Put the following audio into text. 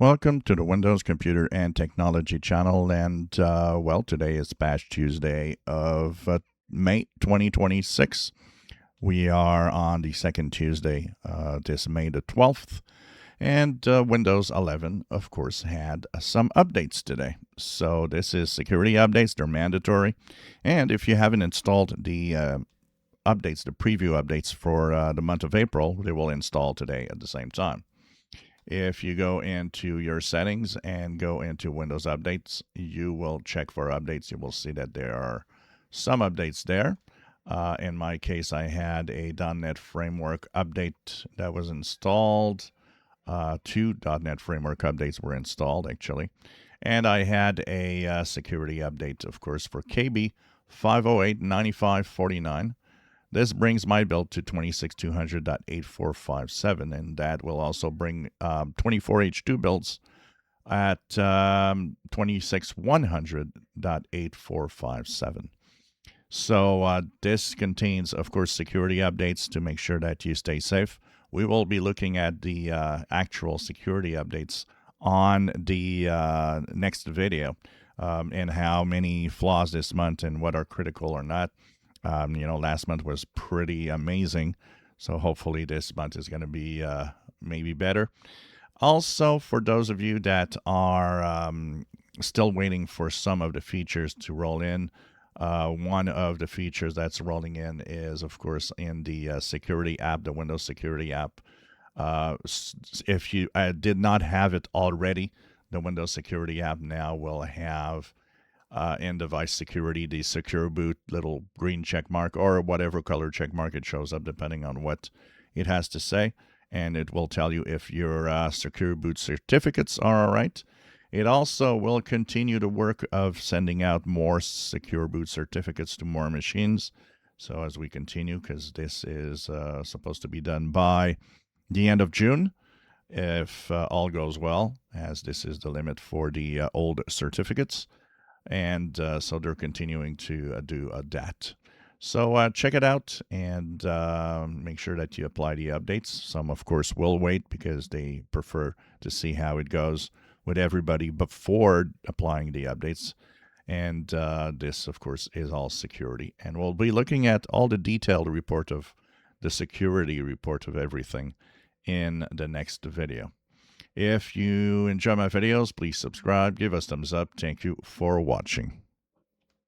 Welcome to the Windows Computer and Technology channel. And, today is Patch Tuesday of May 2026. We are on the second Tuesday, this May the 12th. And Windows 11, of course, had some updates today. So this is security updates. They're mandatory. And if you haven't installed the updates, the preview updates for the month of April, they will install today at the same time. If you go into your settings and go into Windows Updates, you will check for updates. You will see that there are some updates there. In my case, I had a .NET Framework update that was installed. Two .NET Framework updates were installed, actually. And I had a security update, of course, for KB5089549. This brings my build to 26200.8457, and that will also bring 24H2 builds at 26100.8457. So this contains, of course, security updates to make sure that you stay safe. We will be looking at the actual security updates on the next video and how many flaws this month and what are critical or not. Last month was pretty amazing. So hopefully this month is going to be maybe better. Also, for those of you that are still waiting for some of the features to roll in, one of the features that's rolling in is, of course, in the security app, the Windows Security app. If you did not have it already, the Windows Security app now will have in device security, the secure boot little green check mark or whatever color check mark it shows up, depending on what it has to say. And it will tell you if your secure boot certificates are all right. It also will continue the work of sending out more secure boot certificates to more machines. So as we continue, because this is supposed to be done by the end of June, if all goes well, as this is the limit for the old certificates. And so they're continuing to do that. So check it out and make sure that you apply the updates. Some, of course, will wait because they prefer to see how it goes with everybody before applying the updates. And this, of course, is all security. And we'll be looking at all the detailed report of the security report of everything in the next video. If you enjoy my videos, please subscribe, give us thumbs up. Thank you for watching.